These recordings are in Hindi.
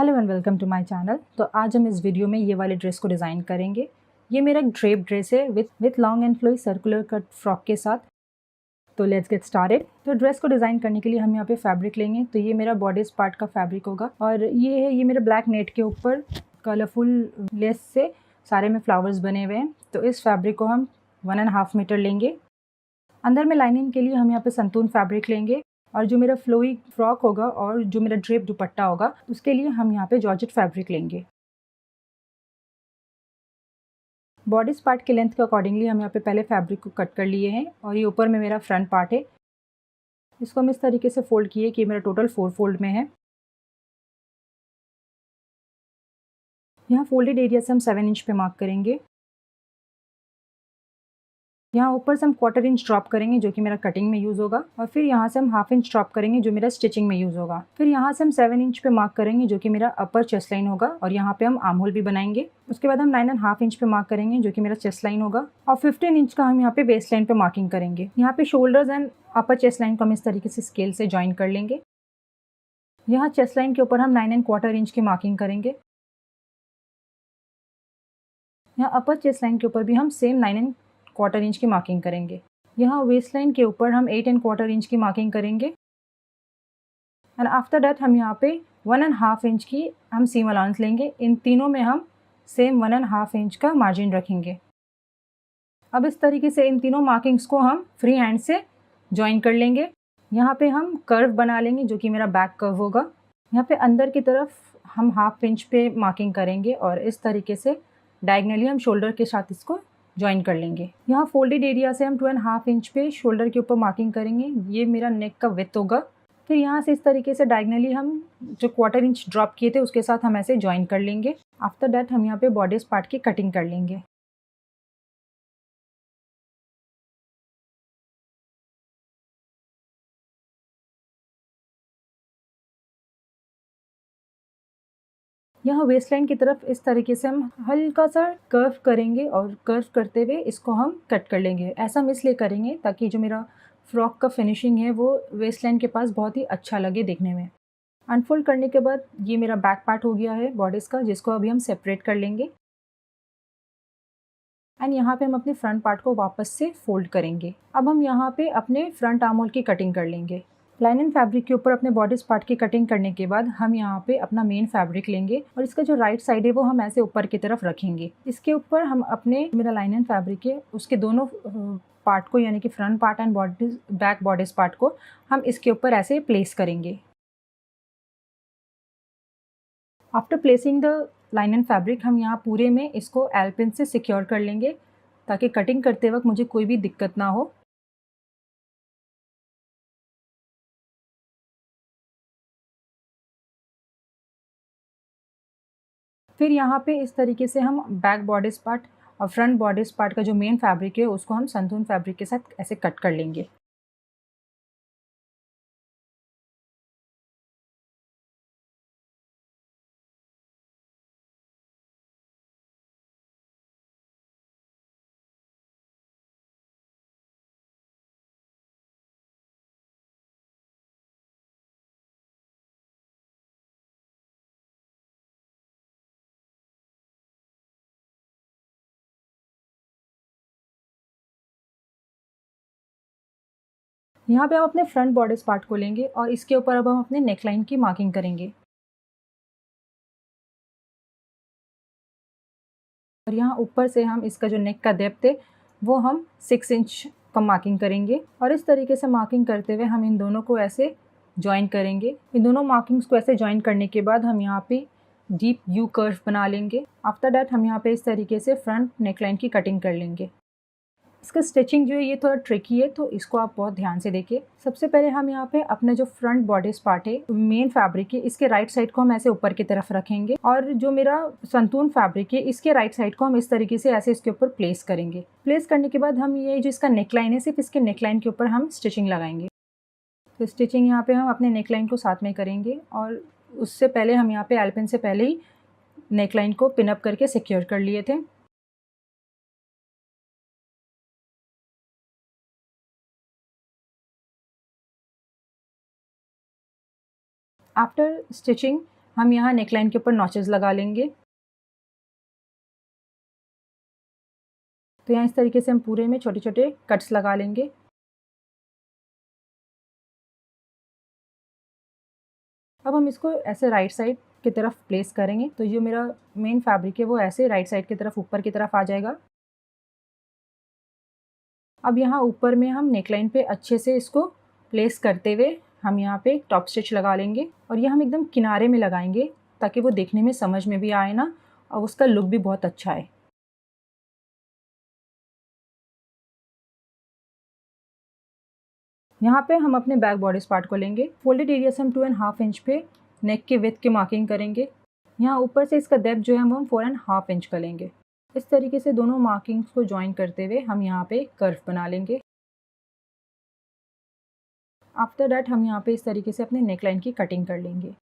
Hello and welcome to my channel. तो आज हम इस वीडियो में ये वाले ड्रेस को डिज़ाइन करेंगे। ये मेरा एक ड्रेप ड्रेस है with long and flowy circular cut frock के साथ। तो लेट्स गेट स्टार्टेड। तो ड्रेस को डिज़ाइन करने के लिए हम यहाँ पे फैब्रिक लेंगे। तो ये मेरा बॉडी पार्ट का फैब्रिक होगा और ये मेरे ब्लैक नेट के ऊपर कलरफुल लेस से सारे में फ्लावर्स बने हुए हैं। तो इस फैब्रिक को हम 1.5 मीटर लेंगे। अंदर में लाइनिंग के लिए हम यहाँ पे संतून फैब्रिक लेंगे और जो मेरा फ्लोई फ्रॉक होगा और जो मेरा ड्रेप दुपट्टा होगा उसके लिए हम यहाँ पे जॉर्जेट फैब्रिक लेंगे। बॉडी पार्ट के लेंथ के अकॉर्डिंगली हम यहाँ पे पहले फैब्रिक को कट कर लिए हैं और ये ऊपर में मेरा फ्रंट पार्ट है। इसको हम इस तरीके से फोल्ड किए कि मेरा टोटल 4 फोल्ड में है। यहाँ फोल्डेड एरिया से हम 7 इंच पे मार्क करेंगे। यहाँ ऊपर से हम 1/4 इंच ड्रॉप करेंगे जो कि मेरा कटिंग में यूज़ होगा और फिर यहाँ से हम 1/2 इंच ड्रॉप करेंगे जो मेरा स्टिचिंग में यूज़ होगा। फिर यहाँ से हम 7 इंच पे मार्क करेंगे जो कि मेरा अपर चेस्ट लाइन होगा और यहाँ पे हम आर्म होल भी बनाएंगे। उसके बाद हम 9.5 इंच पे मार्क करेंगे जो कि मेरा चेस्ट लाइन होगा और 15 इंच का हम यहाँ पे वेस्ट लाइन पे मार्किंग करेंगे। यहाँ पे shoulders and upper chest line को हम इस तरीके से स्केल से ज्वाइन कर लेंगे। यहाँ चेस्ट लाइन के ऊपर हम 9.25 इंच की मार्किंग करेंगे। यहाँ अपर चेस्ट लाइन के ऊपर भी हम सेम 9.25 इंच की मार्किंग करेंगे। यहाँ वेस्ट लाइन के ऊपर हम 8.25 इंच की मार्किंग करेंगे एंड आफ्टर दैट हम यहाँ पे 1.5 इंच की हम सीम अलाउंस लेंगे। इन तीनों में हम सेम 1.5 इंच का मार्जिन रखेंगे। अब इस तरीके से इन तीनों मार्किंग्स को हम फ्री हैंड से ज्वाइन कर लेंगे। यहाँ पे हम कर्व बना लेंगे जो कि मेरा बैक कर्व होगा। यहाँ पे अंदर की तरफ हम 1/2 इंच पे मार्किंग करेंगे और इस तरीके से डायगनली हम शोल्डर के साथ इसको ज्वाइन कर लेंगे। यहाँ फोल्डेड एरिया से हम 2.5 इंच पे शोल्डर के ऊपर मार्किंग करेंगे। ये मेरा नेक का विड्थ होगा। फिर यहाँ से इस तरीके से डायगनली हम जो 1/4 इंच ड्रॉप किए थे उसके साथ हम ऐसे ज्वाइन कर लेंगे। आफ्टर दैट हम यहाँ पे बॉडी पार्ट की कटिंग कर लेंगे। यहाँ वेस्ट लाइन की तरफ इस तरीके से हम हल्का सा कर्व करेंगे और कर्व करते हुए इसको हम कट कर लेंगे। ऐसा हम इसलिए करेंगे ताकि जो मेरा फ्रॉक का फिनिशिंग है वो वेस्ट लाइन के पास बहुत ही अच्छा लगे देखने में। अनफोल्ड करने के बाद ये मेरा बैक पार्ट हो गया है बॉडीज़ का, जिसको अभी हम सेपरेट कर लेंगे एंड यहाँ पे हम अपने फ्रंट पार्ट को वापस से फोल्ड करेंगे। अब हम यहाँ पे अपने फ्रंट आर्म होल की कटिंग कर लेंगे। लाइनिंग फैब्रिक के ऊपर अपने बॉडीज पार्ट की कटिंग करने के बाद हम यहाँ पे अपना मेन फैब्रिक लेंगे और इसका जो राइट साइड है वो हम ऐसे ऊपर की तरफ रखेंगे। इसके ऊपर हम अपने मेरा लाइनिंग फैब्रिक है उसके दोनों पार्ट को यानी कि front part and back bodies part को हम इसके ऊपर ऐसे प्लेस करेंगे। After placing the lining fabric हम यहाँ पूरे में इसको एल-पिन से सिक्योर कर लेंगे ताकि कटिंग करते वक्त मुझे कोई भी दिक्कत ना हो। फिर यहाँ पे इस तरीके से हम बैक बॉडीज पार्ट और फ्रंट बॉडीज पार्ट का जो मेन फैब्रिक है उसको हम संतून फैब्रिक के साथ ऐसे कट कर लेंगे। यहाँ पे हम अपने फ्रंट बॉडीज पार्ट को लेंगे और इसके ऊपर अब हम अपने नेकलाइन की मार्किंग करेंगे और यहाँ ऊपर से हम इसका जो नेक का डेप्थ है वो हम 6 इंच का मार्किंग करेंगे और इस तरीके से मार्किंग करते हुए हम इन दोनों को ऐसे ज्वाइन करेंगे। इन दोनों मार्किंग्स को ऐसे ज्वाइन करने के बाद हम यहाँ पे डीप यू कर्व बना लेंगे। आफ्टर दैट हम यहाँ पे इस तरीके से फ्रंट नेकलाइन की कटिंग कर लेंगे। इसका स्टिचिंग जो है ये थोड़ा ट्रिकी है तो इसको आप बहुत ध्यान से देखिए। सबसे पहले हम यहाँ पे अपने जो फ्रंट बॉडीज पार्ट है मेन फैब्रिक है इसके राइट साइड को हम ऐसे ऊपर की तरफ रखेंगे और जो मेरा संतून फैब्रिक है इसके राइट साइड को हम इस तरीके से ऐसे इसके ऊपर प्लेस करेंगे। प्लेस करने के बाद हम ये जो इसका नेकलाइन है सिर्फ इसके नेकलाइन के ऊपर हम स्टिचिंग लगाएंगे। तो स्टिचिंग यहाँ पे हम अपने नेकलाइन को साथ में करेंगे और उससे पहले हम यहाँ पे एल-पिन से पहले ही नेकलाइन को पिन अप करके सिक्योर कर लिए थे। आफ्टर स्टिचिंग हम यहाँ नेकलाइन के ऊपर नॉचेस लगा लेंगे। तो यहाँ इस तरीके से हम पूरे में छोटे छोटे कट्स लगा लेंगे। अब हम इसको ऐसे राइट साइड की तरफ प्लेस करेंगे, तो जो मेरा मेन फैब्रिक है वो ऐसे राइट साइड की तरफ ऊपर की तरफ आ जाएगा। अब यहाँ ऊपर में हम नेकलाइन पे अच्छे से इसको प्लेस करते हुए हम यहाँ पे टॉप स्टिच लगा लेंगे, और ये हम एकदम किनारे में लगाएंगे ताकि वो देखने में समझ में भी आए ना, और उसका लुक भी बहुत अच्छा है। यहाँ पे हम अपने बैक बॉडीज पार्ट को लेंगे। फोल्डेड एरिया से हम 2.5 इंच पे नेक के विड्थ की मार्किंग करेंगे। यहाँ ऊपर से इसका डेप्थ जो है हम 4.5 इंच का लेंगे। इस तरीके से दोनों मार्किंग्स को ज्वाइन करते हुए हम यहाँ पे कर्व बना लेंगे। आफ्टर दैट हम यहाँ पे इस तरीके से अपने नेकलाइन की कटिंग कर लेंगे।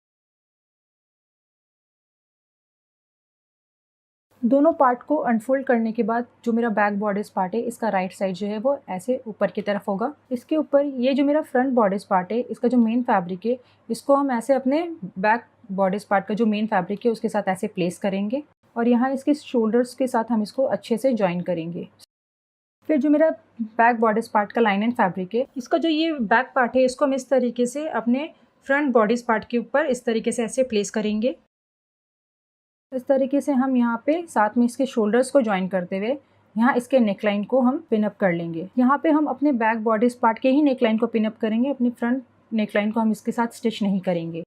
दोनों पार्ट को अनफोल्ड करने के बाद जो मेरा बैक बॉडीज पार्ट है, इसका राइट साइड जो है वो ऐसे ऊपर की तरफ होगा। इसके ऊपर ये जो मेरा फ्रंट बॉडीज पार्ट है, इसका जो मेन फैब्रिक है, इसको हम ऐसे अपने बैक बॉडीज पार्ट का जो मेन फैब्रिक है उसके साथ ऐसे प्लेस करेंगे, और यहाँ इसके शोल्डर्स के साथ हम इसको अच्छे से ज्वाइन करेंगे। फिर जो मेरा बैक बॉडीज पार्ट का लाइन एंड फैब्रिक है, इसका जो ये बैक पार्ट है, इसको हम इस तरीके से अपने फ्रंट बॉडीज पार्ट के ऊपर इस तरीके से ऐसे प्लेस करेंगे। इस तरीके से हम यहाँ पे साथ में इसके शोल्डर्स को ज्वाइन करते हुए यहाँ इसके नेकलाइन को हम पिनअप कर लेंगे। यहाँ पे हम अपने बैक बॉडीज पार्ट के ही नेकलाइन को पिनअप करेंगे, अपनी फ्रंट नेकलाइन को हम इसके साथ स्टिच नहीं करेंगे।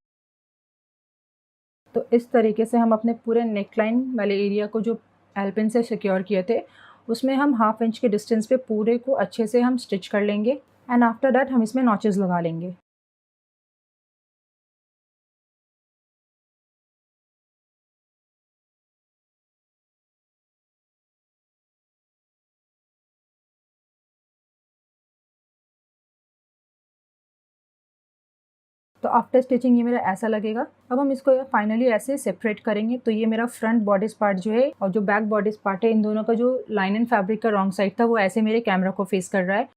तो इस तरीके से हम अपने पूरे नेकलाइन वाले एरिया को जो एल्पिन से सिक्योर किए थे, उसमें हम 1/2 इंच के डिस्टेंस पे पूरे को अच्छे से हम स्टिच कर लेंगे, एंड आफ्टर दैट हम इसमें नॉचेस लगा लेंगे। तो आफ्टर स्टिचिंग ये मेरा ऐसा लगेगा। अब हम इसको फाइनली ऐसे सेपरेट करेंगे। तो ये मेरा फ्रंट बॉडीज पार्ट जो है और जो बैक बॉडीज पार्ट है, इन दोनों का जो लाइन एंड फैब्रिक का रॉन्ग साइड था वो ऐसे मेरे कैमरा को फेस कर रहा है।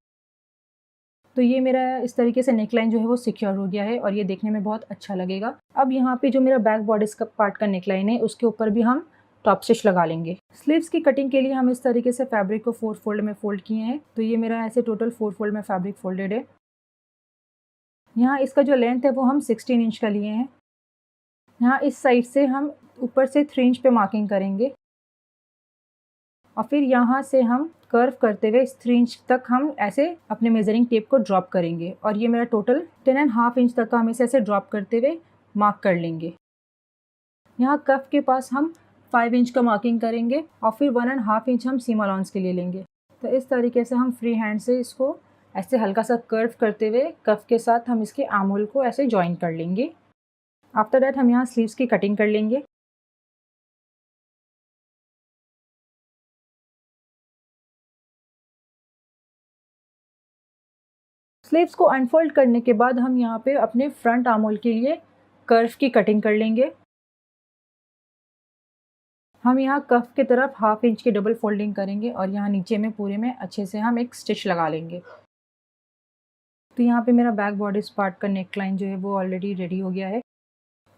तो ये मेरा इस तरीके से नेकलाइन जो है वो सिक्योर हो गया है, और ये देखने में बहुत अच्छा लगेगा। अब यहाँ पे जो मेरा बैक बॉडीज का पार्ट का नेकलाइन है, उसके ऊपर भी हम टॉप स्टिच लगा लेंगे। स्लीव्स की कटिंग के लिए हम इस तरीके से फैब्रिक को 4 फोल्ड में फोल्ड किए हैं। तो ये मेरा ऐसे टोटल 4 फोल्ड में फैब्रिक फोल्डेड है। यहाँ इसका जो लेंथ है वो हम 16 इंच का लिए हैं। यहाँ इस साइड से हम ऊपर से 3 इंच पे मार्किंग करेंगे, और फिर यहाँ से हम कर्व करते हुए इस 3 इंच तक हम ऐसे अपने मेजरिंग टेप को ड्रॉप करेंगे, और ये मेरा टोटल 10.5 इंच तक का हम इसे ऐसे ड्रॉप करते हुए मार्क कर लेंगे। यहाँ कफ के पास हम 5 इंच का मार्किंग करेंगे, और फिर 1.5 इंच हम सीम अलाउंस के लिए लेंगे। तो इस तरीके से हम फ्री हैंड से इसको ऐसे हल्का सा कर्व करते हुए कफ के साथ हम इसके आर्म होल को ऐसे ज्वाइन कर लेंगे। आफ्टर दैट हम यहाँ स्लीव्स की कटिंग कर लेंगे। स्लीव्स को अनफोल्ड करने के बाद हम यहाँ पे अपने फ्रंट आर्म होल के लिए कर्व की कटिंग कर लेंगे। हम यहाँ कफ की तरफ 1/2 इंच की डबल फोल्डिंग करेंगे, और यहाँ नीचे में पूरे में अच्छे से हम एक स्टिच लगा लेंगे। तो यहाँ पे मेरा बैक बॉडीज पार्ट का नेक लाइन जो है वो ऑलरेडी रेडी हो गया है।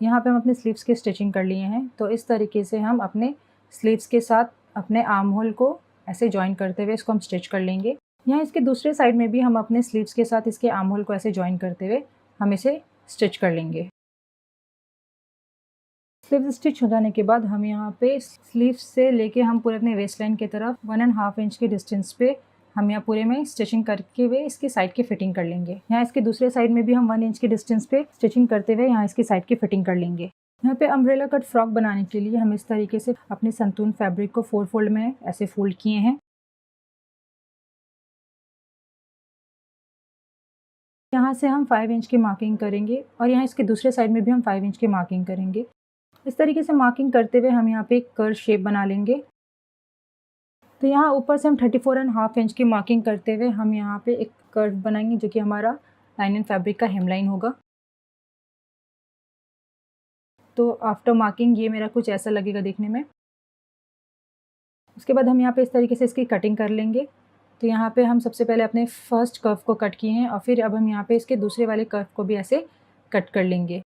यहाँ पे हम अपने स्लीव्स की स्टिचिंग कर लिए हैं। तो इस तरीके से हम अपने स्लीव्स के साथ अपने आर्म होल को ऐसे ज्वाइन करते हुए इसको हम स्टिच कर लेंगे। यहाँ इसके दूसरे साइड में भी हम अपने स्लीव्स के साथ इसके आर्म होल को ऐसे ज्वाइन करते हुए हम इसे स्टिच कर लेंगे। स्लीव स्टिच हो जाने के बाद हम यहाँ पे स्लीव्स से लेके हम पूरे अपने वेस्ट लाइन की तरफ 1.5 इंच के डिस्टेंस पे हम यहाँ पूरे में स्टिचिंग करके हुए इसकी साइड की फिटिंग कर लेंगे। यहाँ इसके दूसरे साइड में भी हम 1 इंच के डिस्टेंस पे स्टिचिंग करते हुए यहाँ इसकी साइड की फिटिंग कर लेंगे। यहाँ पे अम्ब्रेला कट फ्रॉक बनाने के लिए हम इस तरीके से अपने संतून फैब्रिक को 4 फोल्ड में ऐसे फोल्ड किए हैं। यहाँ से हम 5 इंच की मार्किंग करेंगे, और यहाँ इसके दूसरे साइड में भी हम 5 इंच की मार्किंग करेंगे। इस तरीके से मार्किंग करते हुए हम यहाँ पे एक कर्व शेप बना लेंगे। तो यहाँ ऊपर से हम 34.5 इंच की मार्किंग करते हुए हम यहाँ पे एक कर्व बनाएंगे, जो कि हमारा लाइन एंड फैब्रिक का हेमलाइन होगा। तो आफ्टर मार्किंग ये मेरा कुछ ऐसा लगेगा देखने में। उसके बाद हम यहाँ पे इस तरीके से इसकी कटिंग कर लेंगे। तो यहाँ पे हम सबसे पहले अपने फर्स्ट कर्व को कट किए हैं, और फिर अब हम यहाँ पे इसके दूसरे वाले कर्व को भी ऐसे कट कर लेंगे।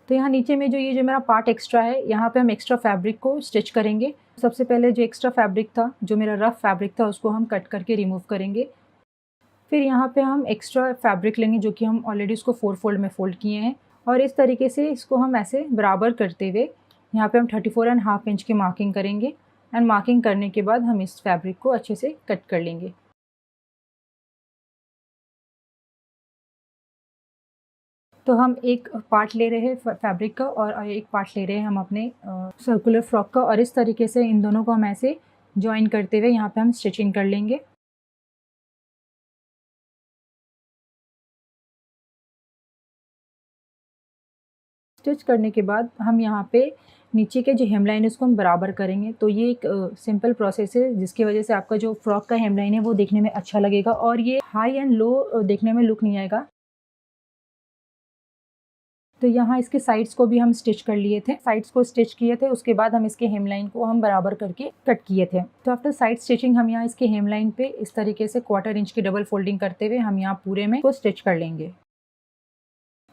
तो यहाँ नीचे में जो ये जो मेरा पार्ट एक्स्ट्रा है, यहाँ पे हम एक्स्ट्रा फैब्रिक को स्टिच करेंगे। सबसे पहले जो एक्स्ट्रा फैब्रिक था, जो मेरा रफ फैब्रिक था, उसको हम कट करके रिमूव करेंगे। फिर यहाँ पे हम एक्स्ट्रा फैब्रिक लेंगे जो कि हम ऑलरेडी उसको 4 फोल्ड में फ़ोल्ड किए हैं, और इस तरीके से इसको हम ऐसे बराबर करते हुए यहाँ पे हम 34.5 इंच की मार्किंग करेंगे। एंड मार्किंग करने के बाद हम इस फैब्रिक को अच्छे से कट कर लेंगे। तो हम एक पार्ट ले रहे हैं फैब्रिक का और एक पार्ट ले रहे हैं हम अपने सर्कुलर फ्रॉक का, और इस तरीके से इन दोनों को हम ऐसे जॉइन करते हुए यहाँ पे हम स्टिचिंग कर लेंगे। स्टिच करने के बाद हम यहाँ पे नीचे के जो हेमलाइन है उसको हम बराबर करेंगे। तो ये एक सिंपल प्रोसेस है जिसकी वजह से आपका जो फ्रॉक का हेमलाइन है वो देखने में अच्छा लगेगा, और ये हाई एंड लो देखने में लुक नहीं आएगा। तो यहाँ इसके साइड्स को भी हम स्टिच कर लिए थे। साइड्स को स्टिच किए थे, उसके बाद हम इसके हेमलाइन को हम बराबर करके कट किए थे। तो आफ्टर साइड स्टिचिंग हम यहाँ इसके हेमलाइन पे इस तरीके से 1/4 इंच की डबल फोल्डिंग करते हुए हम यहाँ पूरे में को स्टिच कर लेंगे।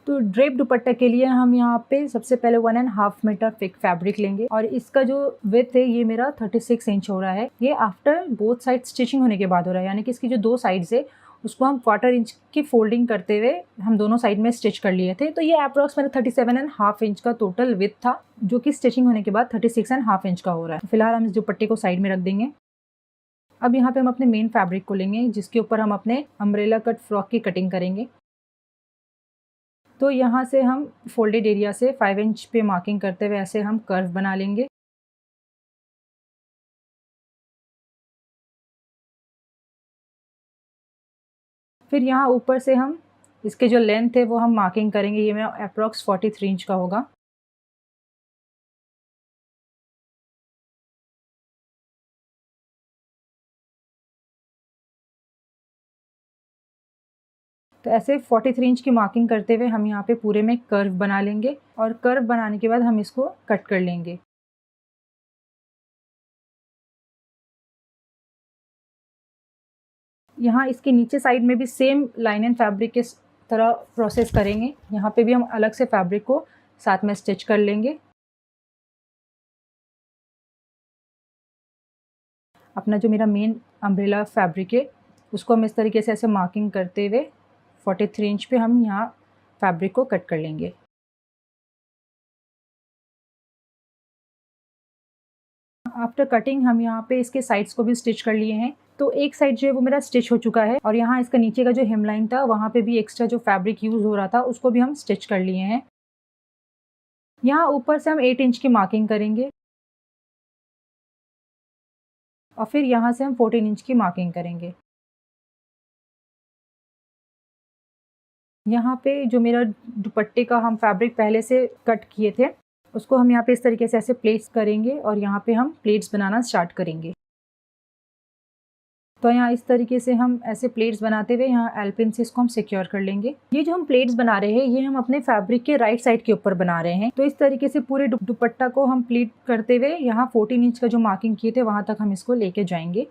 तो ड्रेप दुपट्टा के लिए हम यहाँ पे सबसे पहले 1.5 मीटर थिक फैब्रिक लेंगे, और इसका जो विड्थ है ये मेरा 36 इंच हो रहा है। ये आफ्टर बोथ साइड स्टिचिंग होने के बाद हो रहा है, यानी कि इसकी जो दो साइड्स है उसको हम 1/4 इंच की फोल्डिंग करते हुए हम दोनों साइड में स्टिच कर लिए थे। तो ये अप्रॉक्स मेरा 37.5 इंच का टोटल विड्थ था, जो कि स्टिचिंग होने के बाद 36.5 इंच का हो रहा है। तो फिलहाल हम इस दुपट्टे को साइड में रख देंगे। अब यहाँ पे हम अपने मेन फैब्रिक को लेंगे जिसके ऊपर हम अपने अम्ब्रेला कट फ्रॉक की कटिंग करेंगे। तो यहाँ से हम फोल्डेड एरिया से 5 इंच पे मार्किंग करते हुए ऐसे हम कर्व बना लेंगे। फिर यहाँ ऊपर से हम इसके जो लेंथ है वो हम मार्किंग करेंगे। ये मेरा अप्रॉक्स 43 इंच का होगा। तो ऐसे 43 इंच की मार्किंग करते हुए हम यहाँ पे पूरे में कर्व बना लेंगे, और कर्व बनाने के बाद हम इसको कट कर लेंगे। यहाँ इसके नीचे साइड में भी सेम लाइन एंड फैब्रिक के तरह प्रोसेस करेंगे। यहाँ पे भी हम अलग से फैब्रिक को साथ में स्टिच कर लेंगे। अपना जो मेरा मेन अम्ब्रेला फैब्रिक है उसको हम इस तरीके से ऐसे मार्किंग करते हुए 43 इंच पे हम यहाँ फैब्रिक को कट कर लेंगे। आफ्टर कटिंग हम यहाँ पे इसके साइड्स को भी स्टिच कर लिए हैं। तो एक साइड जो है वो मेरा स्टिच हो चुका है, और यहाँ इसका नीचे का जो हेमलाइन था वहाँ पे भी एक्स्ट्रा जो फैब्रिक यूज़ हो रहा था उसको भी हम स्टिच कर लिए हैं। यहाँ ऊपर से हम 8 इंच की मार्किंग करेंगे, और फिर यहाँ से हम 14 इंच की मार्किंग करेंगे। यहाँ पे जो मेरा दुपट्टे का हम फैब्रिक पहले से कट किए थे उसको हम यहाँ पे इस तरीके से ऐसे प्लेट्स करेंगे, और यहाँ पे हम प्लेट्स बनाना स्टार्ट करेंगे। तो यहाँ इस तरीके से हम ऐसे प्लेट्स बनाते हुए यहाँ एल्पिन से इसको हम सिक्योर कर लेंगे। ये जो हम प्लेट्स बना रहे हैं ये हम अपने फैब्रिक के राइट साइड के ऊपर बना रहे हैं। तो इस तरीके से पूरे दुपट्टा को हम प्लीट करते हुए यहाँ 14 इंच का जो मार्किंग किए थे वहां तक हम इसको लेके जाएंगे।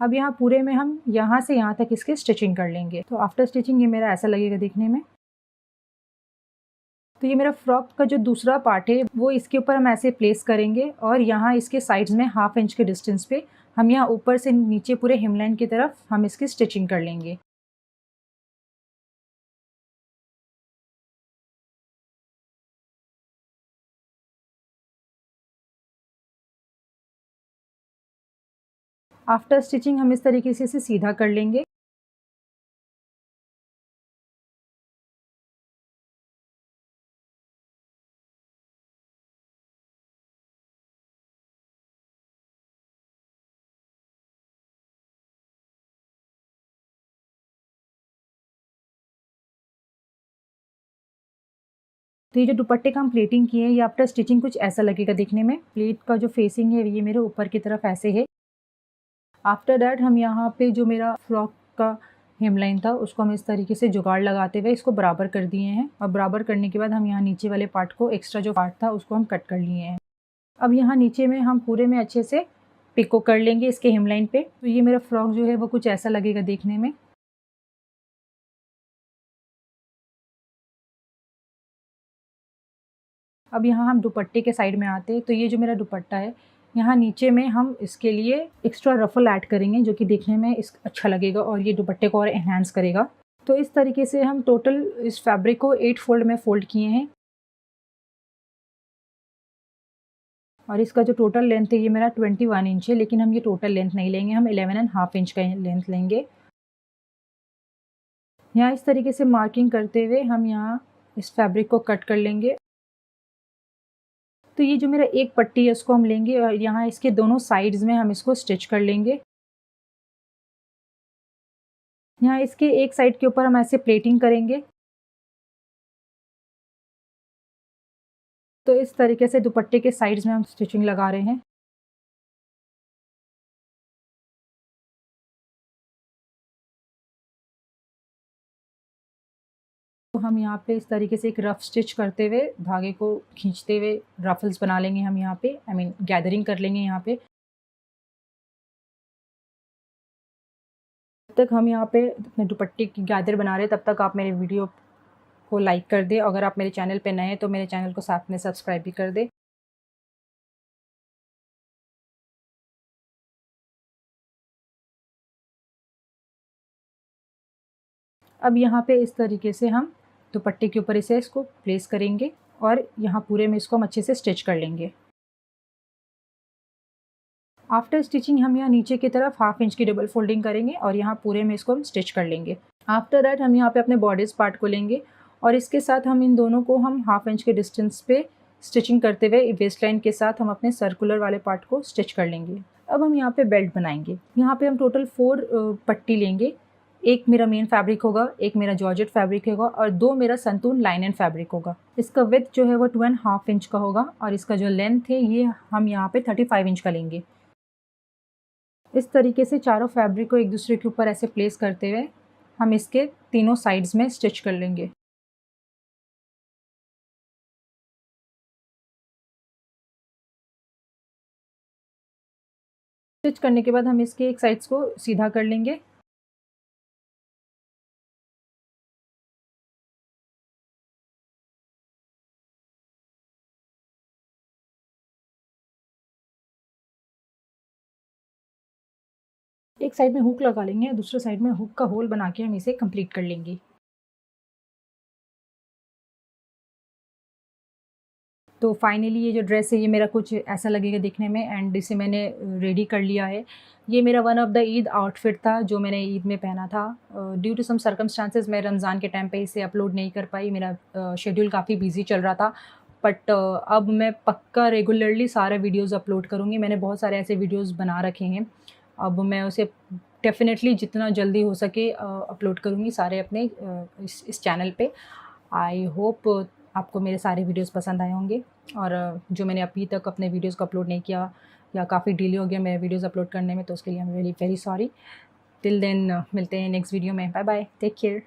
अब यहाँ पूरे में हम यहाँ से यहाँ तक इसकी स्टिचिंग कर लेंगे। तो आफ्टर स्टिचिंग ये मेरा ऐसा लगेगा दिखने में। तो ये मेरा फ्रॉक का जो दूसरा पार्ट है वो इसके ऊपर हम ऐसे प्लेस करेंगे, और यहाँ इसके साइड्स में 1/2 इंच के डिस्टेंस पे हम यहाँ ऊपर से नीचे पूरे हेमलाइन की तरफ हम इसकी स्टिचिंग कर लेंगे। आफ्टर स्टिचिंग हम इस तरीके से इसे सीधा कर लेंगे। तो ये जो दुपट्टे का हम प्लेटिंग किए हैं ये आफ्टर स्टिचिंग कुछ ऐसा लगेगा दिखने में। प्लेट का जो फेसिंग है ये मेरे ऊपर की तरफ ऐसे है। आफ्टर दैट हम यहाँ पे जो मेरा फ्रॉक का हेमलाइन था उसको हम इस तरीके से जुगाड़ लगाते हुए इसको बराबर कर दिए हैं, और बराबर करने के बाद हम यहाँ नीचे वाले पार्ट को, एक्स्ट्रा जो पार्ट था उसको हम कट कर लिए हैं। अब यहाँ नीचे में हम पूरे में अच्छे से पिको कर लेंगे इसके हेमलाइन पे। तो ये मेरा फ्रॉक जो है वो कुछ ऐसा लगेगा देखने में। अब यहाँ हम दुपट्टे के साइड में आते हैं। तो ये जो मेरा दुपट्टा है यहाँ नीचे में हम इसके लिए एक्स्ट्रा रफल ऐड करेंगे जो कि देखने में अच्छा लगेगा और ये दुपट्टे को और एनहांस करेगा। तो इस तरीके से हम टोटल इस फैब्रिक को 8 फोल्ड में फोल्ड किए हैं, और इसका जो टोटल लेंथ है ये मेरा 21 इंच है, लेकिन हम ये टोटल लेंथ नहीं लेंगे, हम 11.5 इंच का लेंथ लेंगे। यहाँ इस तरीके से मार्किंग करते हुए हम यहाँ इस फैब्रिक को कट कर लेंगे। तो ये जो मेरा एक पट्टी है इसको हम लेंगे और यहाँ इसके दोनों साइड्स में हम इसको स्टिच कर लेंगे। यहाँ इसके एक साइड के ऊपर हम ऐसे प्लेटिंग करेंगे। तो इस तरीके से दुपट्टे के साइड्स में हम स्टिचिंग लगा रहे हैं। तो हम यहाँ पे इस तरीके से एक रफ स्टिच करते हुए धागे को खींचते हुए रफल्स बना लेंगे हम यहाँ पे, गैदरिंग कर लेंगे यहाँ पे। तब तक हम यहाँ पे अपने दुपट्टे की गैदर बना रहे हैं, तब तक आप मेरे वीडियो को लाइक कर दें। अगर आप मेरे चैनल पे नए हैं तो मेरे चैनल को साथ में सब्सक्राइब भी कर दें। अब यहाँ पे इस तरीके से हम दुपट्टे के ऊपर इसको प्लेस करेंगे और यहाँ पूरे में इसको हम अच्छे से स्टिच कर लेंगे। आफ्टर स्टिचिंग हम यहाँ नीचे की तरफ 1/2 इंच की डबल फोल्डिंग करेंगे और यहाँ पूरे में इसको हम स्टिच कर लेंगे। आफ्टर दैट हम यहाँ पे अपने बॉडीज़ पार्ट को लेंगे और इसके साथ हम इन दोनों को हम 1/2 इंच के डिस्टेंस पे स्टिचिंग करते हुए वेस्ट लाइन के साथ हम अपने सर्कुलर वाले पार्ट को स्टिच कर लेंगे। अब हम यहाँ पे बेल्ट बनाएंगे। यहाँ पे हम टोटल 4 पट्टी लेंगे। एक मेरा मेन फैब्रिक होगा, एक मेरा जॉर्जेट फैब्रिक होगा और 2 मेरा संतून लाइनन फैब्रिक होगा। इसका विड्थ जो है वो 2.5 इंच का होगा और इसका जो लेंथ है ये हम यहाँ पे 35 इंच का लेंगे। इस तरीके से चारों फैब्रिक को एक दूसरे के ऊपर ऐसे प्लेस करते हुए हम इसके तीनों साइड्स में स्टिच कर लेंगे। स्टिच करने के बाद हम इसके एक साइड्स को सीधा कर लेंगे। एक साइड में हुक लगा लेंगे, दूसरे साइड में हुक का होल बना के हम इसे कंप्लीट कर लेंगे। तो फाइनली ये जो ड्रेस है ये मेरा कुछ ऐसा लगेगा दिखने में, एंड इसे मैंने रेडी कर लिया है। ये मेरा one of the Eid outfit था जो मैंने ईद में पहना था। ड्यू टू सम सर्कमस्टांसेस मैं रमज़ान के टाइम पे इसे अपलोड नहीं कर पाई, मेरा शेड्यूल काफ़ी बिजी चल रहा था। बट अब मैं पक्का रेगुलरली सारे वीडियोज़ अपलोड करूँगी। मैंने बहुत सारे ऐसे वीडियोज़ बना रखे हैं, अब मैं उसे डेफिनेटली जितना जल्दी हो सके अपलोड करूँगी सारे अपने इस चैनल पे। आई होप आपको मेरे सारे वीडियोस पसंद आए होंगे, और जो मैंने अभी तक अपने वीडियोस को अपलोड नहीं किया या काफ़ी डिले हो गया मेरे वीडियोस अपलोड करने में, तो उसके लिए I am really very sorry. Till then मिलते हैं नेक्स्ट वीडियो में। Bye bye, take care.